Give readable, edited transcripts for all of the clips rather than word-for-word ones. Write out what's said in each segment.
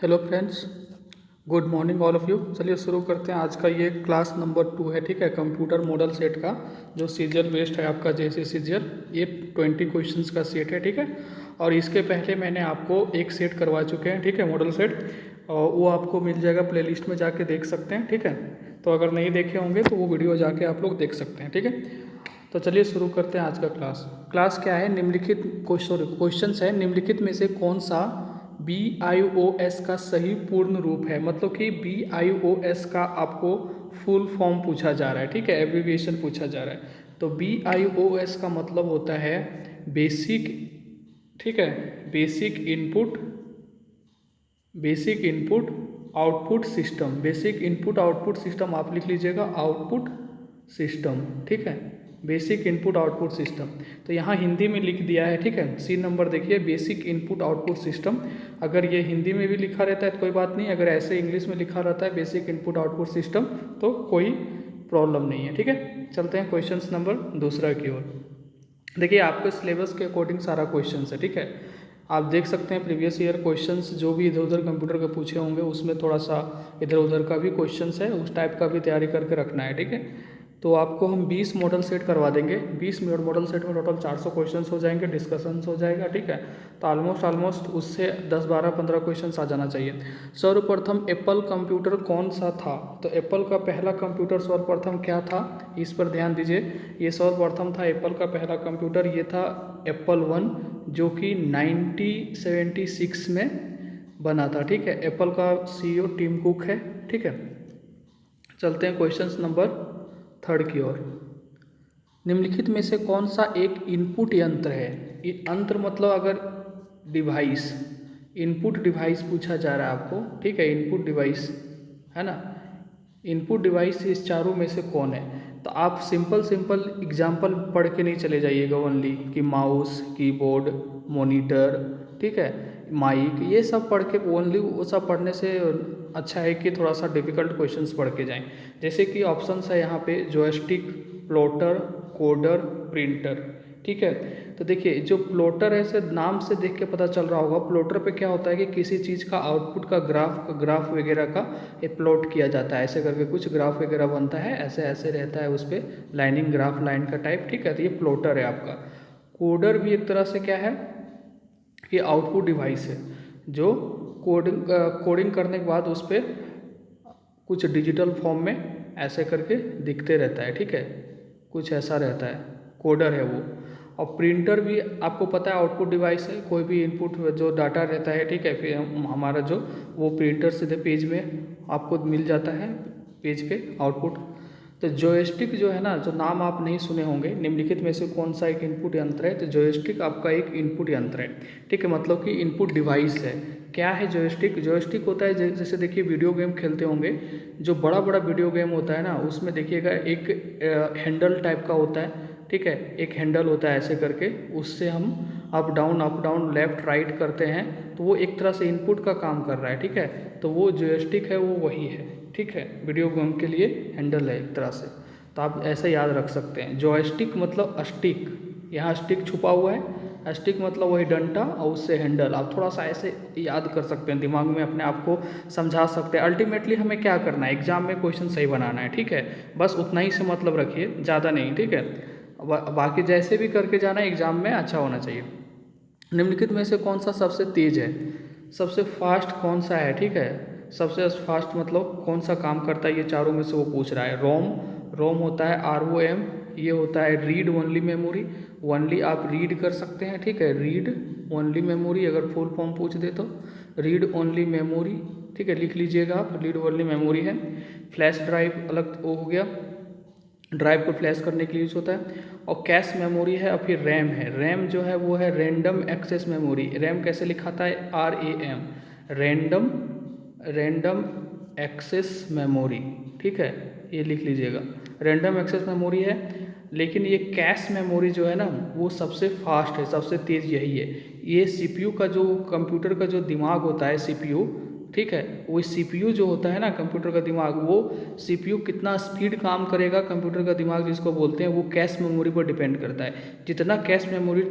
Hello friends, good morning all of you. चलिए शुरू करते हैं। आज का ये क्लास नंबर 2 है, ठीक है। कंप्यूटर मॉडल सेट का जो सीरियल बेस्ड है आपका, जैसे सीरियल, ये 20 क्वेश्चंस का सेट है, ठीक है। और इसके पहले मैंने आपको एक सेट करवा चुके हैं, ठीक है, मॉडल सेट, और वो आपको मिल जाएगा प्लेलिस्ट में, जाके देख सकते हैं, ठीक है। तो अगर नहीं देखे होंगे तो वो वीडियो जाके आप लोग देख सकते हैं, ठीक है। तो चलिए शुरू करते हैं आज का क्लास क्या है, निम्नलिखित क्वेश्चन है, निम्नलिखित में से कौन सा BIOS का सही पूर्ण रूप है। मतलब कि BIOS का आपको फुल फॉर्म पूछा जा रहा है, ठीक है, एब्रिविएशन पूछा जा रहा है। तो BIOS का मतलब होता है बेसिक, ठीक है, basic input output system. Basic input output system आप लिख लीजिएगा, आउटपुट सिस्टम, ठीक है, बेसिक इनपुट आउटपुट सिस्टम। तो यहाँ हिंदी में लिख दिया है, ठीक है। सी नंबर देखिए, बेसिक इनपुट आउटपुट सिस्टम। अगर ये हिंदी में भी लिखा रहता है तो कोई बात नहीं, अगर ऐसे इंग्लिश में लिखा रहता है बेसिक इनपुट आउटपुट सिस्टम तो कोई प्रॉब्लम नहीं है, ठीक है। चलते हैं क्वेश्चन नंबर दूसरा की ओर। देखिए आपके सिलेबस के अकॉर्डिंग सारा क्वेश्चन है, ठीक है। आप देख सकते हैं प्रीवियस ईयर क्वेश्चंस जो भी इधर उधर कंप्यूटर के पूछे होंगे उसमें थोड़ा सा इधर उधर का भी क्वेश्चंस है, उस टाइप का भी तैयारी करके रखना है, ठीक है। तो आपको हम 20 मॉडल सेट करवा देंगे। 20 मॉडल सेट में टोटल 400 क्वेश्चंस हो जाएंगे, डिस्कशंस हो जाएगा, ठीक है। तो ऑलमोस्ट उससे 10 12 15 क्वेश्चंस आ जाना चाहिए। सर्वप्रथम एप्पल कंप्यूटर कौन सा था। तो एप्पल का पहला कंप्यूटर सर्वप्रथम क्या था, इस पर ध्यान दीजिए। ये सर्वप्रथम था एप्पल का पहला कंप्यूटर, ये था एप्पल 1, जो कि 1976 में बना था, ठीक है। एप्पल का CEO टिम कुक है, ठीक है। चलते हैं क्वेश्चन नंबर 3 की ओर। निम्नलिखित में से कौन सा एक इनपुट यंत्र है। यंत्र मतलब अगर डिवाइस, इनपुट डिवाइस पूछा जा रहा है आपको, ठीक है, इनपुट डिवाइस है ना। इनपुट डिवाइस इस चारों में से कौन है। तो आप सिंपल एग्जाम्पल पढ़ के नहीं चले जाइएगा ओनली कि माउस, कीबोर्ड, मॉनिटर, ठीक है, माइक, ये सब पढ़ के ओनली वो सब पढ़ने से अच्छा है कि थोड़ा सा डिफिकल्ट क्वेश्चंस पढ़ के जाएं। जैसे कि ऑप्शंस है यहाँ पे, जॉयस्टिक, प्लॉटर, कोडर, प्रिंटर, ठीक है। तो देखिए जो प्लॉटर है, से नाम से देख के पता चल रहा होगा, प्लॉटर पे क्या होता है कि किसी चीज़ का आउटपुट का ग्राफ वगैरह का ये प्लॉट किया जाता है, ऐसे करके कुछ ग्राफ वगैरह बनता है, ऐसे ऐसे रहता है उस पर लाइनिंग ग्राफ, लाइन का टाइप, ठीक है। तो ये प्लॉटर है आपका। कोडर भी एक तरह से क्या है कि आउटपुट डिवाइस है, जो कोडिंग करने के बाद उस पर कुछ डिजिटल फॉर्म में ऐसे करके दिखते रहता है, ठीक है, कुछ ऐसा रहता है, कोडर है वो। और प्रिंटर भी आपको पता है आउटपुट डिवाइस है, कोई भी इनपुट जो डाटा रहता है, ठीक है, फिर हमारा जो वो प्रिंटर सीधे पेज में आपको मिल जाता है, पेज पे आउटपुट। तो जॉयस्टिक जो है ना, जो नाम आप नहीं सुने होंगे, निम्नलिखित में से कौन सा एक इनपुट यंत्र है। तो जॉयस्टिक आपका एक इनपुट यंत्र है, ठीक है, मतलब कि इनपुट डिवाइस है। क्या है जॉयस्टिक। जॉयस्टिक होता है जैसे देखिए वीडियो गेम खेलते होंगे, जो बड़ा बड़ा वीडियो गेम होता है ना, उसमें देखिएगा एक हैंडल टाइप का होता है, ठीक है, एक हैंडल होता है ऐसे करके, उससे हम अप डाउन लेफ्ट राइट करते हैं, तो वो एक तरह से इनपुट का काम कर रहा है, ठीक है। तो वो जॉयस्टिक है, वो वही है, ठीक है, वीडियो गेम के लिए हैंडल है एक तरह से। तो आप ऐसे याद रख सकते हैं, जॉयस्टिक मतलब स्टिक, यहाँ स्टिक छुपा हुआ है, स्टिक मतलब वही डंडा और उससे हैंडल। आप थोड़ा सा ऐसे याद कर सकते हैं, दिमाग में अपने आप को समझा सकते हैं। अल्टीमेटली हमें क्या करना है, एग्जाम में क्वेश्चन सही बनाना है, ठीक है, बस उतना ही से मतलब रखिए, ज़्यादा नहीं, ठीक है। बाकी जैसे भी करके जाना है, एग्जाम में अच्छा होना चाहिए। निम्नलिखित में से कौन सा सबसे तेज है, सबसे फास्ट कौन सा है, ठीक है। सबसे फास्ट मतलब कौन सा काम करता है, ये चारों में से वो पूछ रहा है। रोम होता है, ROM, ये होता है रीड ओनली मेमोरी, ओनली आप रीड कर सकते हैं, ठीक है, रीड ओनली मेमोरी, अगर फुल फॉर्म पूछ दे तो रीड ओनली मेमोरी, ठीक है, लिख लीजिएगा आप, रीड ओनली मेमोरी है। फ्लैश ड्राइव अलग वो हो गया, ड्राइव को फ्लैश करने के लिए यूज होता है। और कैश मेमोरी है, और फिर रैम है। रैम जो है वो है रैंडम एक्सेस मेमोरी। रैम कैसे लिखाता है, RAM, रैंडम एक्सेस मेमोरी, ठीक है, ये लिख लीजिएगा, रैंडम एक्सेस मेमोरी है। लेकिन ये कैश मेमोरी जो है ना, वो सबसे फास्ट है, सबसे तेज़ यही है। ये CPU का जो कंप्यूटर का जो दिमाग होता है, CPU ठीक है, वो सीपीयू जो होता है ना कंप्यूटर का दिमाग, वो सीपीयू कितना स्पीड काम करेगा कंप्यूटर का दिमाग जिसको बोलते हैं, वो कैश मेमोरी पर डिपेंड करता है। जितना कैश मेमोरी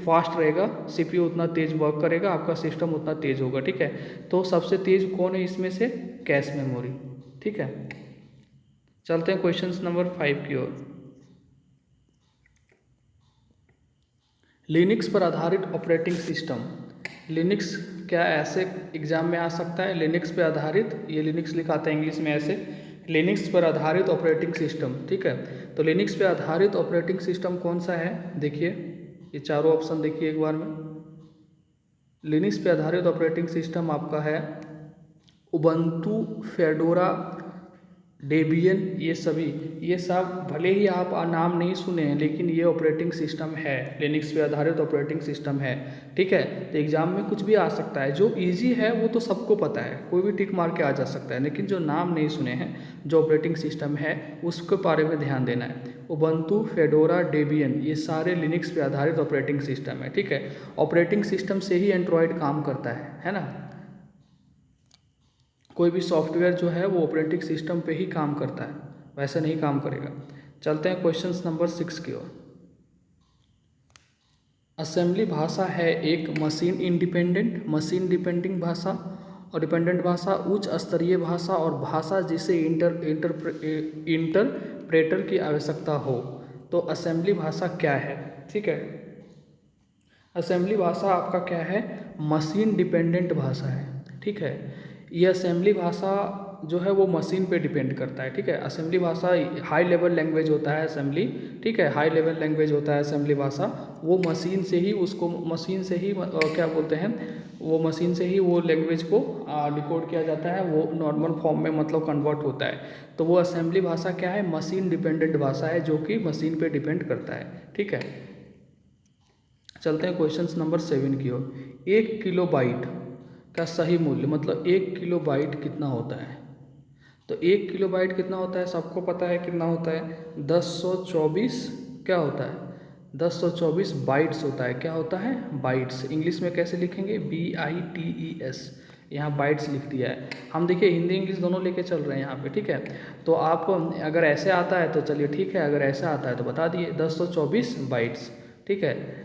फास्ट रहेगा सीपीयू उतना तेज़ वर्क करेगा, आपका सिस्टम उतना तेज़ होगा। ठीक है, तो सबसे तेज़ कौन है इसमें से? Cache memory. ठीक है, चलते हैं क्वेश्चन नंबर 5 की ओर। लिनक्स पर आधारित ऑपरेटिंग सिस्टम। लिनक्स क्या ऐसे एग्जाम में आ सकता है? लिनक्स पे आधारित, ये लिनक्स लिखाते हैं इंग्लिश में ऐसे, लिनक्स पर आधारित ऑपरेटिंग सिस्टम। ठीक है, तो लिनक्स पे आधारित ऑपरेटिंग सिस्टम कौन सा है? देखिए ये चारों ऑप्शन देखिए एक बार में। लिनक्स पे आधारित ऑपरेटिंग सिस्टम आपका है उबंटू, फेडोरा, डेबियन, ये सब भले ही आप नाम नहीं सुने हैं लेकिन ये ऑपरेटिंग सिस्टम है, लिनक्स पे आधारित ऑपरेटिंग सिस्टम है। ठीक है, तो एग्जाम में कुछ भी आ सकता है, जो इजी है वो तो सबको पता है, कोई भी टिक मार के आ जा सकता है, लेकिन जो नाम नहीं सुने हैं, जो ऑपरेटिंग सिस्टम है उसके बारे में ध्यान देना है। उबंटू, फेडोरा, डेबियन, ये सारे लिनक्स पे आधारित ऑपरेटिंग सिस्टम है। ठीक है, ऑपरेटिंग सिस्टम से ही एंड्रॉयड काम करता है ना। कोई भी सॉफ्टवेयर जो है वो ऑपरेटिंग सिस्टम पे ही काम करता है, वैसे नहीं काम करेगा। चलते हैं क्वेश्चन नंबर 6 की ओर। असेंबली भाषा है एक मशीन डिपेंडिंग भाषा और डिपेंडेंट भाषा, उच्च स्तरीय भाषा और भाषा जिसे इंटरप्रेटर की आवश्यकता हो। तो असेंबली भाषा क्या है? ठीक है, असेंबली भाषा आपका क्या है? मशीन डिपेंडेंट भाषा है। ठीक है, ये असेंबली भाषा जो है वो मशीन पे डिपेंड करता है। ठीक है, असेंबली भाषा हाई लेवल लैंग्वेज होता है असेंबली। ठीक है, हाई लेवल लैंग्वेज होता है असेंबली भाषा, वो मशीन से ही क्या बोलते हैं, वो मशीन से ही वो लैंग्वेज को डिकोड किया जाता है, वो नॉर्मल फॉर्म में मतलब कन्वर्ट होता है। तो वो असेंबली भाषा क्या है? मशीन डिपेंडेंट भाषा है, जो कि मशीन पे डिपेंड करता है। ठीक है, चलते हैं क्वेश्चन नंबर 7 की ओर। 1 किलोबाइट का सही मूल्य, मतलब 1 किलोबाइट कितना होता है? तो 1 किलोबाइट कितना होता है? सबको पता है कितना होता है? 1024 क्या होता है? 1024 बाइट्स होता है। क्या होता है? बाइट्स। इंग्लिश में कैसे लिखेंगे? BITES, यहाँ बाइट्स लिख दिया है। हम देखिए हिंदी इंग्लिश दोनों लेके चल रहे हैं यहाँ पे। ठीक है, तो आप अगर ऐसे आता है तो चलिए ठीक है, अगर ऐसा आता है तो बता दिए 1024 बाइट्स। ठीक है,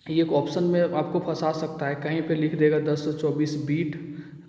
ये एक ऑप्शन में आपको फंसा सकता है, कहीं पे लिख देगा 1024 बीट,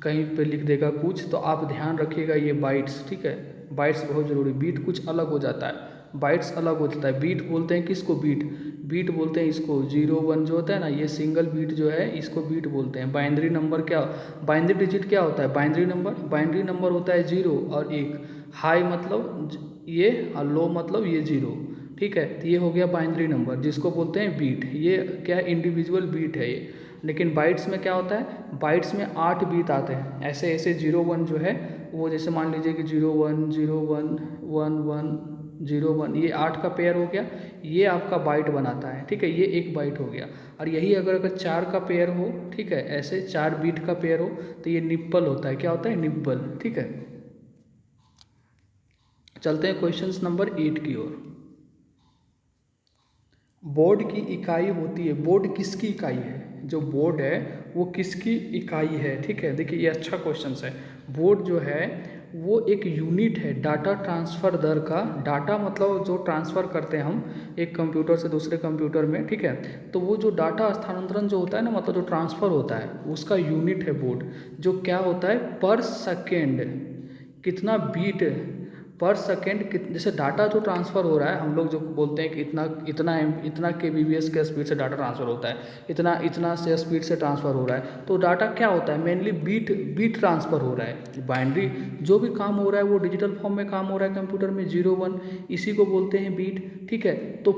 कहीं पे लिख देगा कुछ, तो आप ध्यान रखिएगा ये बाइट्स। ठीक है, बाइट्स बहुत ज़रूरी, बीट कुछ अलग हो जाता है, बाइट्स अलग हो जाता है। बीट बोलते हैं किसको? बीट बोलते हैं इसको। 0 1 जो होता है ना, ये सिंगल बीट जो है इसको बीट बोलते हैं। बाइनरी नंबर क्या, बाइनरी डिजिट क्या होता है? बाइनरी नंबर होता है 0 और 1। हाई मतलब ये और लो मतलब ये 0। ठीक है, तो ये हो गया बाइनरी नंबर जिसको बोलते हैं बीट। ये क्या है? इंडिविजुअल बीट है ये। लेकिन बाइट्स में क्या होता है? बाइट्स में 8 बीट आते हैं। ऐसे ऐसे 0 1 जो है वो, जैसे मान लीजिए कि 0 1 0 1 1 1 0 1, ये 8 का पेयर हो गया, ये आपका बाइट बनाता है। ठीक है, ये एक बाइट हो गया। और यही अगर 4 का पेयर हो, ठीक है, ऐसे 4 बीट का पेयर हो तो ये निप्पल होता है। क्या होता है? निप्पल। ठीक है, चलते हैं क्वेश्चन नंबर 8 की ओर। बोर्ड की इकाई होती है, बोर्ड किसकी इकाई है? जो बोर्ड है वो किसकी इकाई है? ठीक है, देखिए ये अच्छा क्वेश्चन है। बोर्ड जो है वो एक यूनिट है डाटा ट्रांसफ़र दर का। डाटा मतलब जो ट्रांसफ़र करते हैं हम एक कंप्यूटर से दूसरे कंप्यूटर में। ठीक है, तो वो जो डाटा स्थानांतरण जो होता है ना, मतलब जो ट्रांसफ़र होता है, उसका यूनिट है बोर्ड। जो क्या होता है? पर सेकेंड कितना बीट पर सेकेंड जैसे डाटा जो ट्रांसफ़र हो रहा है, हम लोग जो बोलते हैं कि इतना KBPS के स्पीड से डाटा ट्रांसफ़र होता है, इतना से स्पीड से ट्रांसफ़र हो रहा है। तो डाटा क्या होता है? मेनली बीट ट्रांसफ़र हो रहा है। बाइनरी जो भी काम हो रहा है वो डिजिटल फॉर्म में काम हो रहा है कंप्यूटर में, 0 1, इसी को बोलते हैं बीट। ठीक है, तो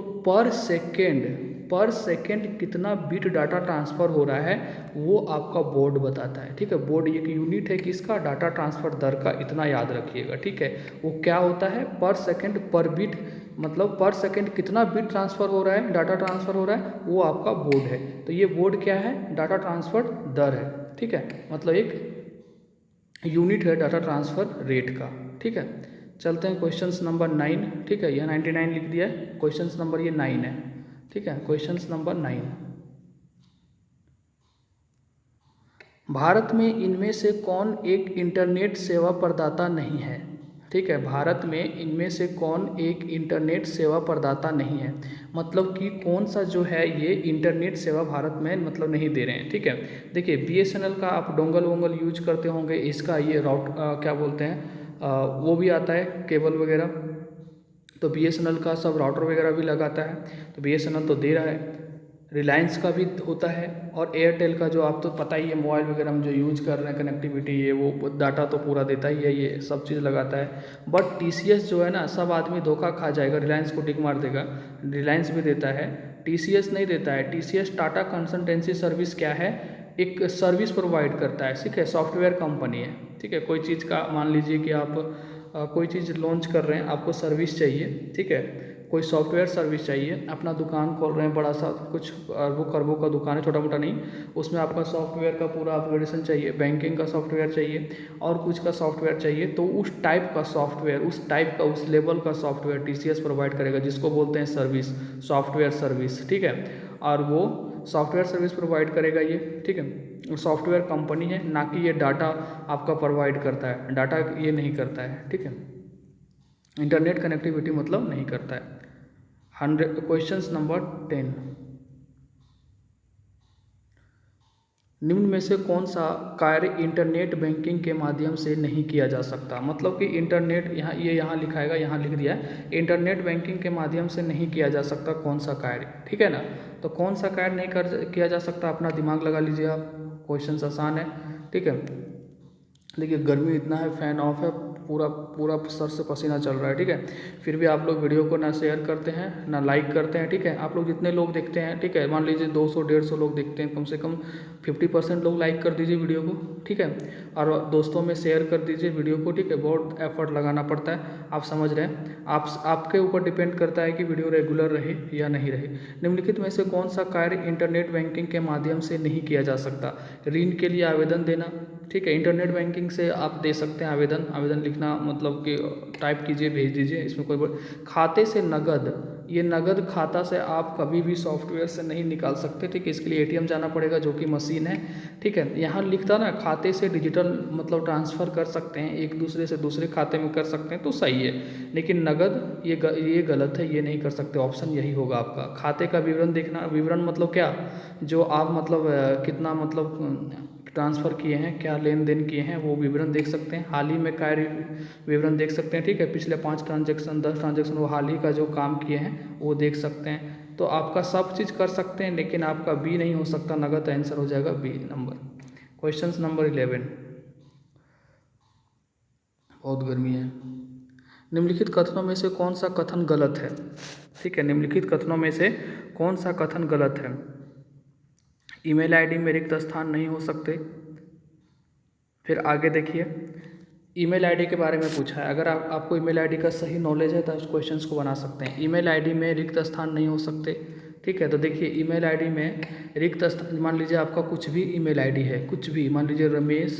पर सेकेंड कितना बिट डाटा ट्रांसफ़र हो रहा है वो आपका बोर्ड बताता है। ठीक है, बोर्ड एक यूनिट है किसका? डाटा ट्रांसफ़र दर का, इतना याद रखिएगा। ठीक है, वो क्या होता है? पर सेकेंड पर बिट, मतलब पर सेकेंड कितना बिट ट्रांसफ़र हो रहा है, डाटा ट्रांसफ़र हो रहा है, वो आपका बोर्ड है। तो ये बोर्ड क्या है? डाटा ट्रांसफ़र दर है। ठीक है, मतलब एक यूनिट है डाटा ट्रांसफ़र रेट का। ठीक है, चलते हैं क्वेश्चन नंबर 9। ठीक है, यह 99 लिख दिया है, क्वेश्चन नंबर ये 9 है। ठीक है, क्वेश्चन नंबर 9। भारत में इनमें से कौन एक इंटरनेट सेवा प्रदाता नहीं है? ठीक है, भारत में इनमें से कौन एक इंटरनेट सेवा प्रदाता नहीं है, मतलब कि कौन सा जो है ये इंटरनेट सेवा भारत में मतलब नहीं दे रहे हैं। ठीक है, देखिए BSNL का आप डोंगल वोंगल यूज करते होंगे, इसका ये क्या बोलते हैं वो भी आता है केबल वगैरह, तो BSNL का सब राउटर वगैरह भी लगाता है, तो BSNL तो दे रहा है। रिलायंस का भी होता है, और एयरटेल का जो आप तो पता ही है मोबाइल वगैरह में जो यूज कर रहे हैं कनेक्टिविटी, ये वो डाटा तो पूरा देता ही है, ये सब चीज़ लगाता है। बट TCS जो है ना, सब आदमी धोखा खा जाएगा, रिलायंस को टिक मार देगा, रिलायंस भी देता है, TCS नहीं देता है। TCS टाटा कंसल्टेंसी सर्विस क्या है, एक सर्विस प्रोवाइड करता है, ठीक है, सॉफ्टवेयर कंपनी है। ठीक है, कोई चीज़ का मान लीजिए कि आप कोई चीज़ लॉन्च कर रहे हैं, आपको सर्विस चाहिए, ठीक है, कोई सॉफ्टवेयर सर्विस चाहिए, अपना दुकान खोल रहे हैं, बड़ा सा कुछ अरबों का दुकान है, छोटा मोटा नहीं, उसमें आपका सॉफ्टवेयर का पूरा अपग्रेडेशन चाहिए, बैंकिंग का सॉफ्टवेयर चाहिए और कुछ का सॉफ्टवेयर चाहिए, तो उस टाइप का सॉफ्टवेयर, उस टाइप का, उस लेवल का सॉफ्टवेयर TCS प्रोवाइड करेगा, जिसको बोलते हैं सर्विस, सॉफ्टवेयर सर्विस। ठीक है, और वो सॉफ्टवेयर सर्विस प्रोवाइड करेगा ये। ठीक है, सॉफ्टवेयर कंपनी है, ना कि ये डाटा आपका प्रोवाइड करता है, डाटा ये नहीं करता है। ठीक है, इंटरनेट कनेक्टिविटी मतलब नहीं करता है। 100 क्वेश्चन नंबर 10, निम्न में से कौन सा कार्य इंटरनेट बैंकिंग के माध्यम से नहीं किया जा सकता, मतलब कि इंटरनेट यहाँ लिखाएगा, यहाँ लिख दिया है इंटरनेट बैंकिंग के माध्यम से नहीं किया जा सकता कौन सा कार्य। ठीक है ना, तो कौन सा कार्य नहीं किया जा सकता, अपना दिमाग लगा लीजिए आप, क्वेश्चन आसान है। ठीक है, देखिए गर्मी इतना है, फैन ऑफ है, पूरा पूरा सर से पसीना चल रहा है। ठीक है, फिर भी आप लोग वीडियो को ना शेयर करते हैं ना लाइक करते हैं। ठीक है, आप लोग जितने लोग देखते हैं, ठीक है, मान लीजिए 200-150 लोग देखते हैं, कम से कम 50% लोग लाइक कर दीजिए वीडियो को। ठीक है, और दोस्तों में शेयर कर दीजिए वीडियो को। ठीक है, बहुत एफर्ट लगाना पड़ता है, आप समझ रहे हैं, आपके ऊपर डिपेंड करता है कि वीडियो रेगुलर रहे या नहीं रहे। निम्नलिखित में से कौन सा कार्य इंटरनेट बैंकिंग के माध्यम से नहीं किया जा सकता, ऋण के लिए आवेदन देना। ठीक है, इंटरनेट बैंकिंग से आप दे सकते हैं आवेदन लिखना, मतलब कि टाइप कीजिए, भेज दीजिए, इसमें कोई खाते से नगद, ये नगद खाता से आप कभी भी सॉफ्टवेयर से नहीं निकाल सकते। ठीक है, इसके लिए ATM जाना पड़ेगा, जो कि मशीन है। ठीक है, यहाँ लिखता ना खाते से डिजिटल मतलब ट्रांसफ़र कर सकते हैं, एक दूसरे से दूसरे खाते में कर सकते हैं, तो सही है, लेकिन नगद ये गलत है, ये नहीं कर सकते, ऑप्शन यही होगा आपका। खाते का विवरण देखना, विवरण मतलब क्या, जो आप मतलब कितना मतलब ट्रांसफ़र किए हैं, क्या लेन देन किए हैं, वो विवरण देख सकते हैं। हाल ही में कार्य विवरण देख सकते हैं। ठीक है, पिछले 5 ट्रांजेक्शन 10 ट्रांजेक्शन वो हाल ही का जो काम किए हैं वो देख सकते हैं। तो आपका सब चीज़ कर सकते हैं, लेकिन आपका बी नहीं हो सकता, नगद आंसर हो जाएगा बी नंबर। क्वेश्चन नंबर 11, बहुत गर्मी है। निम्नलिखित कथनों में से कौन सा कथन गलत है। ठीक है, निम्नलिखित कथनों में से कौन सा कथन गलत है, ईमेल आईडी में रिक्त स्थान नहीं हो सकते। फिर आगे देखिए, ईमेल आईडी के बारे में पूछा है, अगर आपको ईमेल आईडी का सही नॉलेज है तो उस क्वेश्चंस को बना सकते हैं। ईमेल आईडी में रिक्त स्थान नहीं हो सकते। ठीक है, तो देखिए ईमेल आईडी में रिक्त स्थान, मान लीजिए आपका कुछ भी ईमेल आईडी है, कुछ भी, मान लीजिए रमेश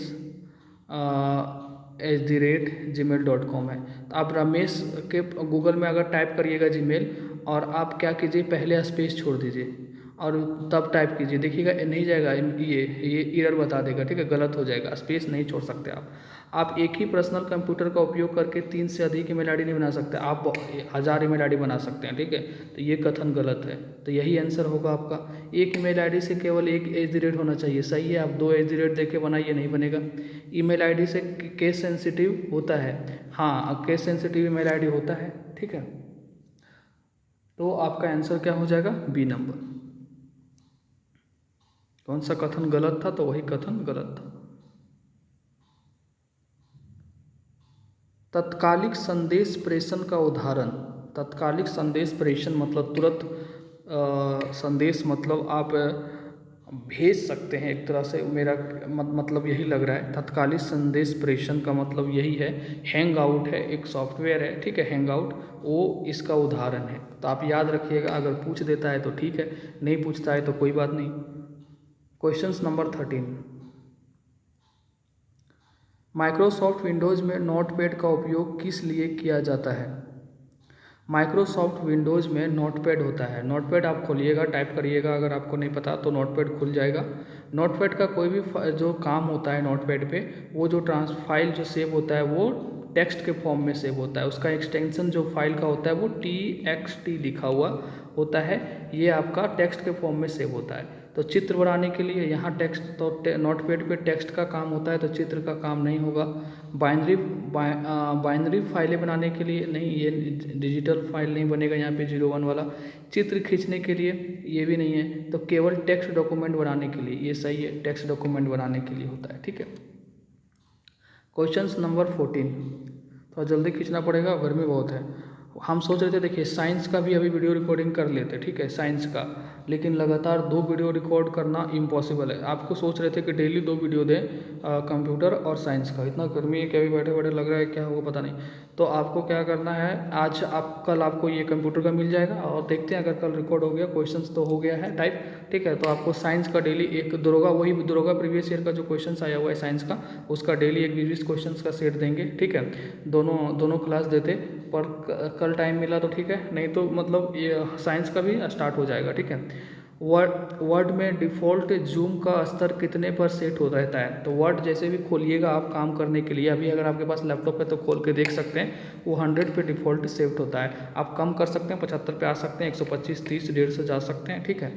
@gmail.com है, तो आप रमेश के गूगल में अगर टाइप करिएगा जीमेल, और आप क्या कीजिए, पहले स्पेस छोड़ दीजिए और तब टाइप कीजिए, देखिएगा नहीं जाएगा, ये एरर बता देगा। ठीक है, गलत हो जाएगा, स्पेस नहीं छोड़ सकते आप एक ही पर्सनल कंप्यूटर का उपयोग करके 3 से अधिक ईमेल आईडी नहीं बना सकते, आप 1000 ईमेल आईडी बना सकते हैं। ठीक है, तो ये कथन गलत है, तो यही आंसर होगा आपका। एक ईमेल आईडी से केवल एक @ होना चाहिए, सही है, आप 2 @ दे के बनाइए, नहीं बनेगा। ईमेल आईडी से केस सेंसिटिव होता है, हाँ केस सेंसिटिव ईमेल आईडी होता है। ठीक है, तो आपका आंसर क्या हो जाएगा, बी नंबर। कौन सा कथन गलत था, तो वही कथन गलत था। तत्कालिक संदेश प्रेषण का उदाहरण, तत्कालिक संदेश प्रेषण मतलब तुरंत संदेश, मतलब आप भेज सकते हैं, एक तरह से मेरा मतलब यही लग रहा है। तत्कालिक संदेश प्रेषण का मतलब यही है। हैंग आउट है, एक सॉफ्टवेयर है, ठीक है, हैंग आउट, वो इसका उदाहरण है। तो आप याद रखिएगा, अगर पूछ देता है तो ठीक है, नहीं पूछता है तो कोई बात नहीं। क्वेश्चन नंबर 13, माइक्रोसॉफ्ट विंडोज़ में नोटपैड का उपयोग किस लिए किया जाता है। माइक्रोसॉफ्ट विंडोज़ में नोटपैड होता है। नोटपैड आप खोलिएगा, टाइप करिएगा, अगर आपको नहीं पता तो नोटपैड खुल जाएगा। नोटपैड का कोई भी जो काम होता है नोटपैड पे, वो जो फाइल जो सेव होता है वो टेक्स्ट के फॉर्म में सेव होता है। उसका एक्सटेंशन जो फाइल का होता है वो TXT लिखा हुआ होता है। ये आपका टेक्स्ट के फॉर्म में सेव होता है। तो चित्र बनाने के लिए यहाँ टेक्स्ट, तो नोटपैड पे टेक्स्ट का काम होता है, तो चित्र का काम नहीं होगा। बाइनरी फाइलें बनाने के लिए नहीं, ये डिजिटल फाइल नहीं बनेगा यहाँ पे 01 वाला। चित्र खींचने के लिए ये भी नहीं है। तो केवल टेक्स्ट डॉक्यूमेंट बनाने के लिए ये सही है, टेक्स्ट डॉक्यूमेंट बनाने के लिए होता है। ठीक है। क्वेश्चन नंबर 14, थोड़ा जल्दी खींचना पड़ेगा, गर्मी बहुत है। हम सोच रहे थे, देखिए साइंस का भी अभी वीडियो रिकॉर्डिंग कर लेते, ठीक है, साइंस का, लेकिन लगातार 2 वीडियो रिकॉर्ड करना इम्पॉसिबल है। आपको सोच रहे थे कि डेली 2 वीडियो दें कंप्यूटर और साइंस का। इतना गर्मी है कि अभी बैठे बैठे लग रहा है क्या होगा पता नहीं। तो आपको क्या करना है, आज आप कल आपको ये कंप्यूटर का मिल जाएगा और देखते हैं अगर कल रिकॉर्ड हो गया, क्वेश्चंस तो हो गया है टाइप, ठीक है। तो आपको साइंस का डेली एक दरोगा, वही दरोगा प्रीवियस ईयर का जो क्वेश्चंस आया हुआ है साइंस का, उसका डेली एक 20 क्वेश्चंस का सेट देंगे, ठीक है। दोनों क्लास देते, पर कल टाइम मिला तो ठीक है, नहीं तो मतलब ये साइंस का भी स्टार्ट हो जाएगा, ठीक है। वर्ड में डिफ़ॉल्ट जूम का स्तर कितने पर सेट हो रहता है? तो वर्ड जैसे भी खोलिएगा आप काम करने के लिए, अभी अगर आपके पास लैपटॉप है तो खोल के देख सकते हैं, वो 100 पे डिफ़ॉल्ट सेट होता है। आप कम कर सकते हैं, 75 पे आ सकते हैं, 125, 30, 150 जा सकते हैं, ठीक है।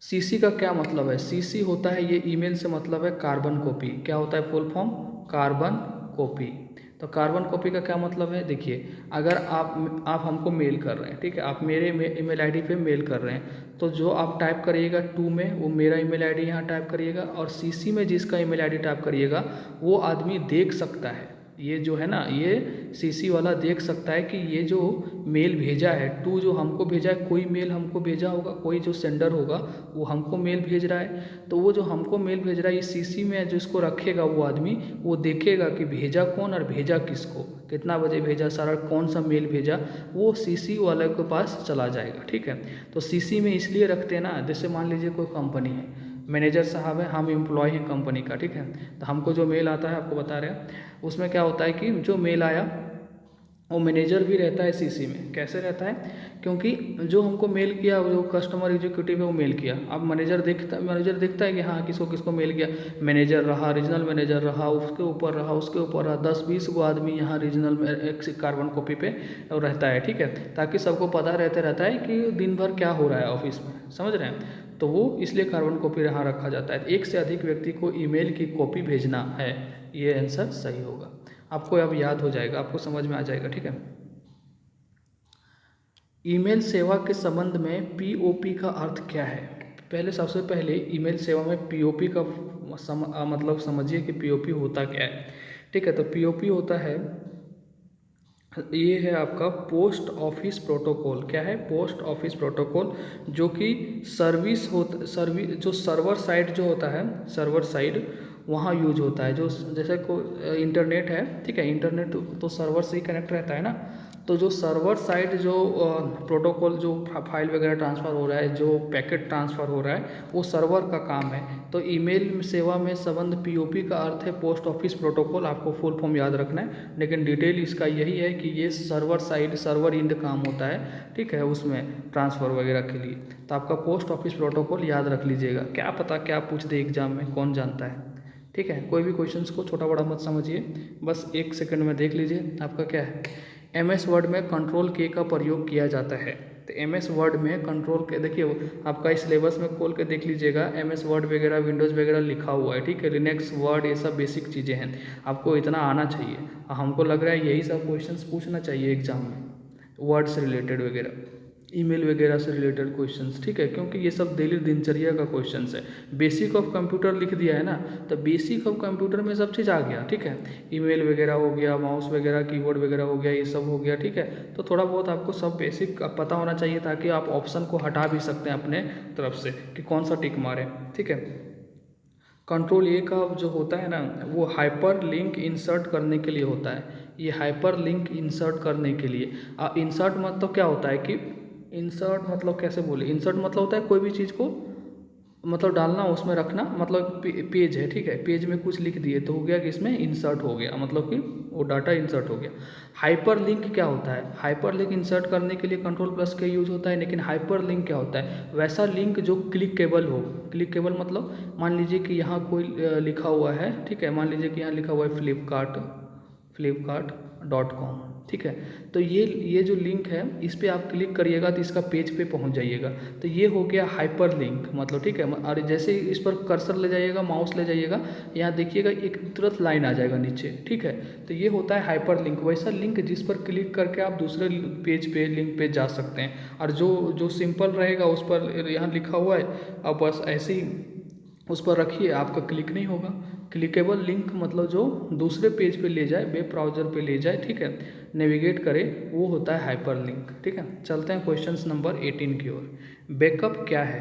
CC का क्या मतलब है? CC होता है, ये ईमेल से मतलब है कार्बन कॉपी। क्या होता है फुल फॉर्म? Carbon copy. तो कार्बन कॉपी का क्या मतलब है? देखिए, अगर आप हमको मेल कर रहे हैं, ठीक है, आप मेरे ईमेल आईडी पे मेल कर रहे हैं, तो जो आप टाइप करिएगा टू में, वो मेरा ईमेल आईडी यहाँ टाइप करिएगा, और CC में जिसका ईमेल आईडी टाइप करिएगा वो आदमी देख सकता है। ये जो है ना, ये CC वाला देख सकता है कि ये जो मेल भेजा है, टू जो हमको भेजा है, कोई मेल हमको भेजा होगा, कोई जो सेंडर होगा वो हमको मेल भेज रहा है। तो वो जो हमको मेल भेज रहा है, ये CC में जो इसको रखेगा वो आदमी, वो देखेगा कि भेजा कौन और भेजा किसको, कितना बजे भेजा, सारा कौन सा मेल भेजा, वो CC वाले के पास चला जाएगा, ठीक है। तो CC में इसलिए रखते हैं ना, जैसे मान लीजिए कोई कंपनी है, मैनेजर साहब है, हम एम्प्लॉय हैं कंपनी का, ठीक है, तो हमको जो मेल आता है, आपको बता रहे हैं, उसमें क्या होता है कि जो मेल आया वो मैनेजर भी रहता है CC में। कैसे रहता है? क्योंकि जो हमको मेल किया, जो कस्टमर एग्जीक्यूटिव है वो मेल किया, अब मैनेजर देखता है कि हाँ किसको किसको मेल किया, मैनेजर रहा, रीजनल मैनेजर रहा, उसके ऊपर रहा, उसके ऊपर रहा, 10-20 गो आदमी यहाँ रीजनल एक कार्बन कॉपी पे रहता है, ठीक है, ताकि सबको पता रहता है कि दिन भर क्या हो रहा है ऑफिस में, समझ रहे हैं। तो वो इसलिए कार्बन कॉपी यहाँ रखा जाता है। एक से अधिक व्यक्ति को ईमेल की कॉपी भेजना है, ये आंसर सही होगा। आपको अब याद हो जाएगा, आपको समझ में आ जाएगा, ठीक है। ईमेल सेवा के संबंध में POP का अर्थ क्या है? पहले सबसे पहले ईमेल सेवा में POP का मतलब समझिए कि POP होता क्या है, ठीक है। तो POP होता है, ये है आपका पोस्ट ऑफिस प्रोटोकॉल। क्या है? पोस्ट ऑफिस प्रोटोकॉल, जो कि जो सर्वर साइड जो होता है, सर्वर साइड वहाँ यूज होता है। जो जैसे को इंटरनेट है, ठीक है, इंटरनेट तो सर्वर से ही कनेक्ट रहता है ना, तो जो सर्वर साइड जो प्रोटोकॉल, जो फाइल वगैरह ट्रांसफ़र हो रहा है, जो पैकेट ट्रांसफ़र हो रहा है, वो सर्वर का काम है। तो ईमेल सेवा में संबंध POP का अर्थ है पोस्ट ऑफिस प्रोटोकॉल। आपको फुल फॉर्म याद रखना है, लेकिन डिटेल इसका यही है कि ये सर्वर साइड, सर्वर इंड काम होता है, ठीक है, उसमें ट्रांसफ़र वगैरह के लिए। तो आपका पोस्ट ऑफिस प्रोटोकॉल याद रख लीजिएगा, क्या पता क्या पूछ दे एग्जाम में, कौन जानता है, ठीक है। कोई भी क्वेश्चंस को छोटा बड़ा मत समझिए, बस 1 सेकंड में देख लीजिए। आपका क्या है? MS वर्ड में Ctrl+K का प्रयोग किया जाता है। तो MS वर्ड में Ctrl+K, देखिए आपका इस सिलेबस में खोल के देख लीजिएगा, MS वर्ड वगैरह, विंडोज़ वगैरह लिखा हुआ है, ठीक है, लिनक्स वर्ड, ये सब बेसिक चीज़ें हैं, आपको इतना आना चाहिए। हमको लग रहा है यही सब क्वेश्चंस पूछना चाहिए एग्जाम में, वर्ड से रिलेटेड वगैरह, ईमेल वगैरह से रिलेटेड क्वेश्चंस, ठीक है, क्योंकि ये सब डेली दिनचर्या का क्वेश्चंस है। बेसिक ऑफ कंप्यूटर लिख दिया है ना, तो बेसिक ऑफ कंप्यूटर में सब चीज़ आ गया, ठीक है, ईमेल वगैरह हो गया, माउस वगैरह, कीबोर्ड वगैरह हो गया, ये सब हो गया, ठीक है। तो थोड़ा बहुत आपको सब बेसिक पता होना चाहिए, ताकि आप ऑप्शन को हटा भी सकते हैं अपने तरफ से कि कौन सा टिक मारे, ठीक है। Ctrl+A का जो होता है ना, वो हाइपर लिंक इंसर्ट करने के लिए होता है। ये हाइपर लिंक इंसर्ट करने के लिए, इंसर्ट मतलब क्या होता है कि, इंसर्ट मतलब कैसे बोले, इंसर्ट मतलब होता है कोई भी चीज़ को मतलब डालना, उसमें रखना, मतलब पेज है, ठीक है, पेज में कुछ लिख दिए तो हो गया कि इसमें इंसर्ट हो गया, मतलब कि वो डाटा इंसर्ट हो गया। हाइपर लिंक क्या होता है? हाइपर लिंक इंसर्ट करने के लिए कंट्रोल प्लस का यूज होता है, लेकिन हाइपर लिंक क्या होता है? वैसा लिंक जो क्लिकेबल हो। क्लिकेबल मतलब मान लीजिए कि यहाँ कोई लिखा हुआ है, ठीक है, मान लीजिए कि यहाँ लिखा हुआ है flipkart.com, ठीक है, तो ये जो लिंक है इस पर आप क्लिक करिएगा तो इसका पेज पे पहुंच जाइएगा, तो ये हो गया हाइपर लिंक, मतलब, ठीक है। और जैसे ही इस पर कर्सर ले जाइएगा, माउस ले जाइएगा, यहाँ देखिएगा एक तुरंत लाइन आ जाएगा नीचे, ठीक है, तो ये होता है हाइपर लिंक। वैसा लिंक जिस पर क्लिक करके आप दूसरे पेज पे, लिंक पे जा सकते हैं, और जो जो सिंपल रहेगा उस पर यहाँ लिखा हुआ है, आप बस ऐसे ही उस पर रखिए, आपका क्लिक नहीं होगा। क्लिकेबल लिंक मतलब जो दूसरे पेज पे ले जाए, वेब ब्राउज़र पे ले जाए, ठीक है, नेविगेट करे, वो होता है हाइपर लिंक, ठीक है। चलते हैं क्वेश्चन नंबर 18 की ओर। बैकअप क्या है?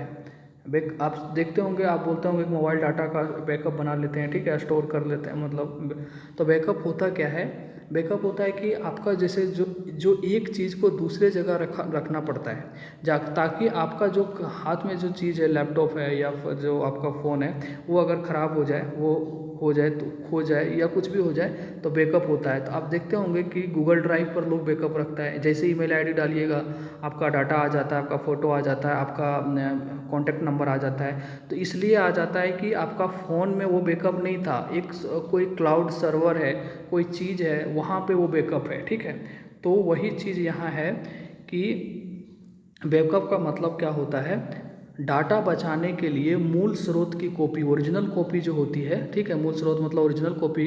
आप देखते होंगे, आप बोलते होंगे कि मोबाइल डाटा का बैकअप बना लेते हैं, ठीक है, स्टोर कर लेते हैं, मतलब, तो बैकअप होता क्या है? बैकअप होता है कि आपका जैसे जो जो एक चीज़ को दूसरे जगह रखना पड़ता है, ताकि आपका जो हाथ में जो चीज़ है, लैपटॉप है या फिर जो आपका फ़ोन है, वो अगर ख़राब हो जाए, वो हो जाए तो खो जाए या कुछ भी हो जाए, तो बैकअप होता है। तो आप देखते होंगे कि गूगल ड्राइव पर लोग बैकअप रखता है, जैसे ईमेल आईडी डालिएगा, आपका डाटा आ जाता है, आपका फ़ोटो आ जाता है, आपका कॉन्टैक्ट नंबर आ जाता है, तो इसलिए आ जाता है कि आपका फ़ोन में वो बैकअप नहीं था, एक कोई क्लाउड सर्वर है, कोई चीज़ है, वहाँ पे वो बैकअप है, ठीक है। तो वही चीज़ यहाँ है कि बैकअप का मतलब क्या होता है? डाटा बचाने के लिए मूल स्रोत की कॉपी, ओरिजिनल कॉपी जो होती है, ठीक है, मूल स्रोत मतलब ओरिजिनल कॉपी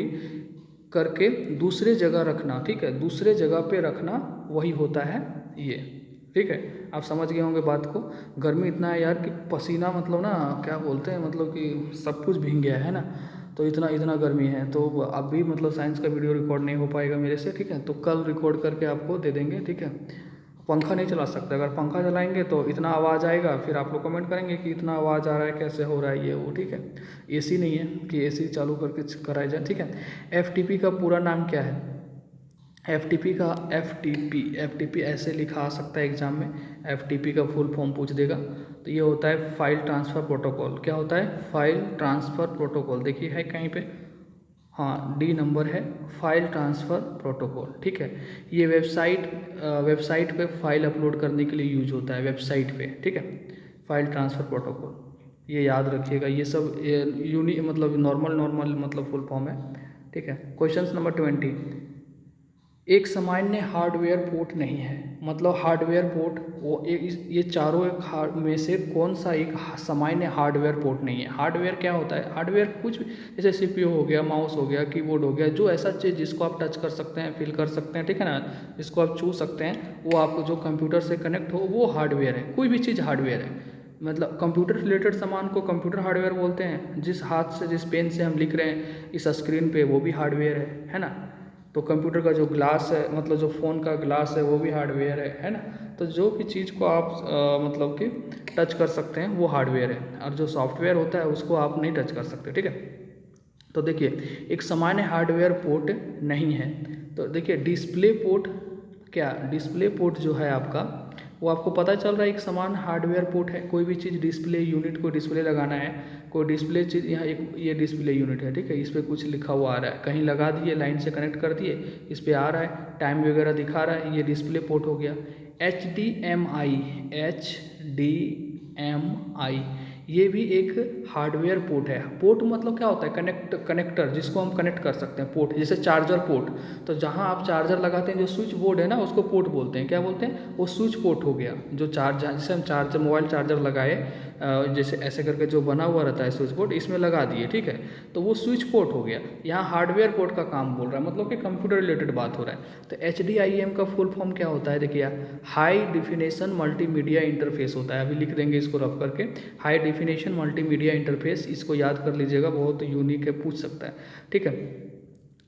करके दूसरे जगह रखना, ठीक है, दूसरे जगह पे रखना, वही होता है ये, ठीक है। आप समझ गए होंगे बात को। गर्मी इतना है यार कि पसीना, मतलब ना, क्या बोलते हैं, मतलब कि सब कुछ भीग गया है ना, तो इतना इतना गर्मी है, तो अभी मतलब साइंस का वीडियो रिकॉर्ड नहीं हो पाएगा मेरे से, ठीक है, तो कल रिकॉर्ड करके आपको दे देंगे, ठीक है। पंखा नहीं चला सकते, अगर पंखा चलाएंगे तो इतना आवाज़ आएगा, फिर आप लोग कमेंट करेंगे कि इतना आवाज़ आ रहा है, कैसे हो रहा है ये वो, ठीक है। एसी नहीं है कि एसी चालू करके कराया जाए, ठीक है। एफटीपी का पूरा नाम क्या है? एफटीपी का एफटीपी ऐसे लिखा आ सकता है एग्जाम में, एफटीपी का फुल फॉर्म पूछ देगा, तो ये होता है फाइल ट्रांसफ़र प्रोटोकॉल। क्या होता है? File transfer protocol. देखिए है कहीं पे, हाँ, डी नंबर है, फाइल ट्रांसफ़र प्रोटोकॉल, ठीक है। ये वेबसाइट पे फाइल अपलोड करने के लिए यूज होता है, वेबसाइट पे, ठीक है, फाइल ट्रांसफ़र प्रोटोकॉल, ये याद रखिएगा। ये सब मतलब नॉर्मल मतलब फुल फॉर्म है, ठीक है। Question number 20। एक सामान्य हार्डवेयर पोर्ट नहीं है, मतलब हार्डवेयर पोर्ट, ये चारों एक में से कौन सा एक सामान्य हार्डवेयर पोर्ट नहीं है? हार्डवेयर क्या होता है? हार्डवेयर कुछ भी, जैसे सीपीयू हो गया, माउस हो गया, कीबोर्ड हो गया, जो ऐसा चीज़ जिसको आप टच कर सकते हैं, फील कर सकते हैं, ठीक है ना, जिसको आप छू सकते हैं, वो आपको जो कंप्यूटर से कनेक्ट हो, वो हार्डवेयर है। कोई भी चीज़ हार्डवेयर है, मतलब कंप्यूटर रिलेटेड सामान को कंप्यूटर हार्डवेयर बोलते हैं। जिस हाथ से, जिस पेन से हम लिख रहे हैं इस स्क्रीन पे, वो भी हार्डवेयर है ना। तो कंप्यूटर का जो ग्लास है, मतलब जो फ़ोन का ग्लास है, वो भी हार्डवेयर है ना। तो जो भी चीज़ को आप मतलब कि टच कर सकते हैं, वो हार्डवेयर है, और जो सॉफ्टवेयर होता है उसको आप नहीं टच कर सकते, ठीक है। तो देखिए, एक सामान्य हार्डवेयर पोर्ट नहीं है, तो देखिए डिस्प्ले पोर्ट, क्या डिस्प्ले पोर्ट जो है आपका, वो आपको पता चल रहा है एक समान हार्डवेयर पोर्ट है। कोई भी चीज़ डिस्प्ले यूनिट को डिस्प्ले लगाना है, कोई डिस्प्ले चीज़, यहाँ एक ये डिस्प्ले यूनिट है, ठीक है, इस पर कुछ लिखा हुआ आ रहा है, कहीं लगा दिए, लाइन से कनेक्ट कर दिए, इस पर आ रहा है, टाइम वगैरह दिखा रहा है, ये डिस्प्ले पोर्ट हो गया। HDMI ये भी एक हार्डवेयर पोर्ट है। पोर्ट मतलब क्या होता है? कनेक्टर, जिसको हम कनेक्ट कर सकते हैं, पोर्ट, जैसे चार्जर पोर्ट, तो जहाँ आप चार्जर लगाते हैं, जो स्विच बोर्ड है ना, उसको पोर्ट बोलते हैं। क्या बोलते हैं? वो स्विच पोर्ट हो गया। जो जैसे हम मोबाइल चार्जर लगाए, जैसे ऐसे करके जो बना हुआ रहता है स्विच बोर्ड, इसमें लगा दिए, ठीक है, तो वो स्विच पोर्ट हो गया। यहाँ हार्डवेयर पोर्ट का काम बोल रहा है, मतलब कि कंप्यूटर रिलेटेड बात हो रहा है। तो HDIM का फुल फॉर्म क्या होता है? देखिए, हाई डिफिनेशन मल्टीमीडिया इंटरफेस होता है। अभी लिख देंगे इसको रफ करके, हाई डिफिनेशन मल्टीमीडिया इंटरफेस, इसको याद कर लीजिएगा, बहुत यूनिक है, पूछ सकता है, ठीक है।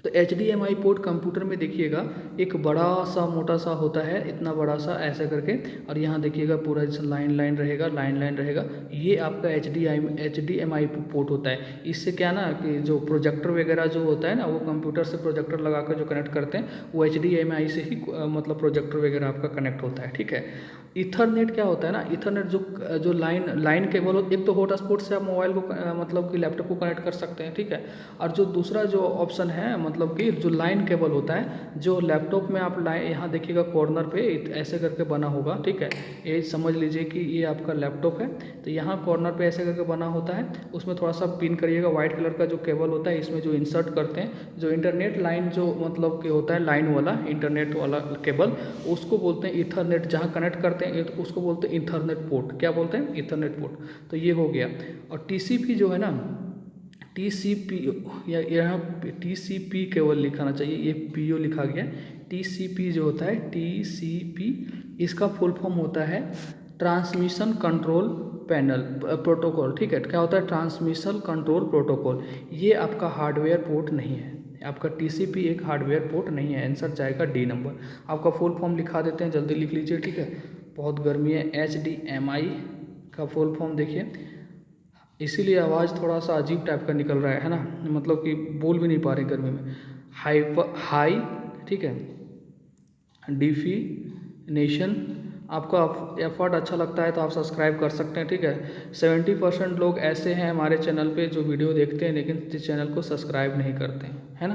तो HDMI पोर्ट कंप्यूटर में देखिएगा एक बड़ा सा मोटा सा होता है, इतना बड़ा सा ऐसे करके, और यहाँ देखिएगा पूरा जैसे लाइन लाइन रहेगा, ये आपका HDMI पोर्ट होता है। इससे क्या ना कि जो प्रोजेक्टर वगैरह जो होता है ना, वो कंप्यूटर से प्रोजेक्टर लगा कर जो कनेक्ट करते हैं वो HDMI से ही मतलब प्रोजेक्टर वगैरह आपका कनेक्ट होता है, ठीक है। ईथरनेट क्या होता है ना, ईथरनेट जो लाइन केबल हो, एक तो हॉटस्पॉट से आप मोबाइल को मतलब कि लैपटॉप को कनेक्ट कर सकते हैं, ठीक है। और जो दूसरा जो ऑप्शन है मतलब कि जो लाइन केबल होता है, जो लैपटॉप में आप यहाँ देखिएगा कॉर्नर पे ऐसे करके बना होगा, ठीक है। ये समझ लीजिए कि ये आपका लैपटॉप है, तो यहाँ कॉर्नर पे ऐसे करके बना होता है, उसमें थोड़ा सा पिन करिएगा, व्हाइट कलर का जो केबल होता है इसमें जो इंसर्ट करते हैं, जो इंटरनेट लाइन जो मतलब कि होता है लाइन वाला इंटरनेट वाला केबल, उसको बोलते हैं ईथरनेट। जहाँ कनेक्ट करते हैं तो उसको बोलते हैं ईथरनेट पोर्ट। क्या बोलते हैं? Ethernet port. तो ये हो गया। और TCP जो है ना, TCP या यहाँ TCP केवल लिखाना चाहिए, ये PO लिखा गया। TCP जो होता है, TCP इसका फुल फॉर्म होता है ट्रांसमिशन कंट्रोल पैनल प्रोटोकॉल, ठीक है। क्या होता है? Transmission control protocol. ये आपका हार्डवेयर पोर्ट नहीं है, आपका TCP एक हार्डवेयर पोर्ट नहीं है। आंसर जाएगा D नंबर। आपका फुल फॉर्म लिखा देते हैं, जल्दी लिख लीजिए, ठीक है। बहुत गर्मी है। HDMI का फुल फॉर्म देखिए, इसीलिए आवाज़ थोड़ा सा अजीब टाइप का निकल रहा है ना, मतलब कि बोल भी नहीं पा रहे गर्मी में। हाई, ठीक है, डिफिनेशन। आपका एफर्ट अच्छा लगता है तो आप सब्सक्राइब कर सकते हैं, ठीक है। 70% लोग ऐसे हैं हमारे चैनल पे जो वीडियो देखते हैं लेकिन इस चैनल को सब्सक्राइब नहीं करते हैं, है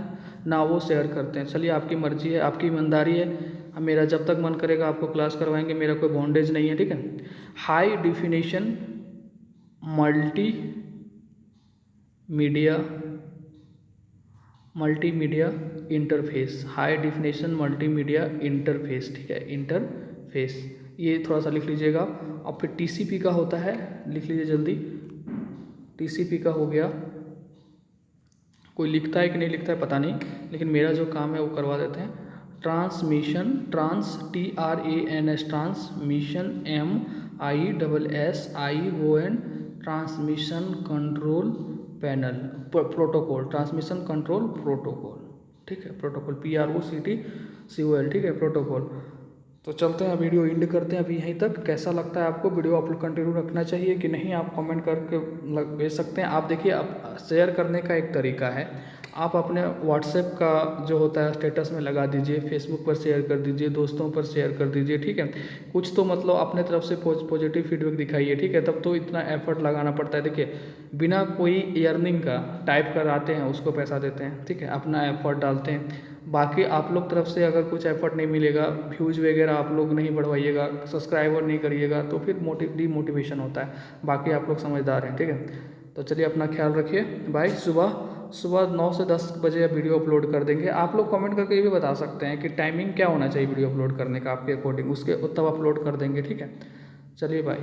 ना वो शेयर करते हैं। चलिए, आपकी मर्जी है, आपकी ईमानदारी है। मेरा जब तक मन करेगा आपको क्लास करवाएंगे, मेरा कोई बॉन्डेज नहीं है, ठीक है। High definition multimedia interface, high definition multimedia interface, ठीक है, इंटरफेस। ये थोड़ा सा लिख लीजिएगा। और फिर TCP का होता है, लिख लीजिए जल्दी। TCP का हो गया, कोई लिखता है कि नहीं लिखता है पता नहीं, लेकिन मेरा जो काम है वो करवा देते हैं। Transmission, TRANS transmission, MISSION transmission control panel protocol, transmission control protocol, ठीक है। प्रोटोकॉल PROTOCOL, ठीक है, प्रोटोकॉल। तो चलते हैं, वीडियो एंड करते हैं अभी यहीं तक। कैसा लगता है आपको वीडियो? अपलोड कंटिन्यू रखना चाहिए कि नहीं, आप कमेंट करके भेज सकते हैं। आप देखिए, आप शेयर करने का एक तरीका है, आप अपने व्हाट्सएप का जो होता है स्टेटस में लगा दीजिए, फेसबुक पर शेयर कर दीजिए, दोस्तों पर शेयर कर दीजिए, ठीक है। कुछ तो मतलब अपने तरफ से पॉजिटिव फीडबैक दिखाइए, ठीक है। तब तो इतना एफर्ट लगाना पड़ता है। देखिए, बिना कोई अर्निंग का टाइप कराते हैं, उसको पैसा देते हैं, ठीक है, अपना एफर्ट डालते हैं। बाकी आप लोग तरफ से अगर कुछ एफर्ट नहीं मिलेगा, व्यूज़ वगैरह आप लोग नहीं बढ़वाइएगा, सब्सक्राइबर नहीं करिएगा, तो फिर डीमोटिवेशन होता है। बाकी आप लोग समझदार हैं, ठीक है। तो चलिए, अपना ख्याल रखिए। बाय। सुबह 9 से 10 बजे वीडियो अपलोड कर देंगे। आप लोग कमेंट करके ये भी बता सकते हैं कि टाइमिंग क्या होना चाहिए वीडियो अपलोड करने का आपके अकॉर्डिंग, उसके तब अपलोड कर देंगे, ठीक है। चलिए, बाय।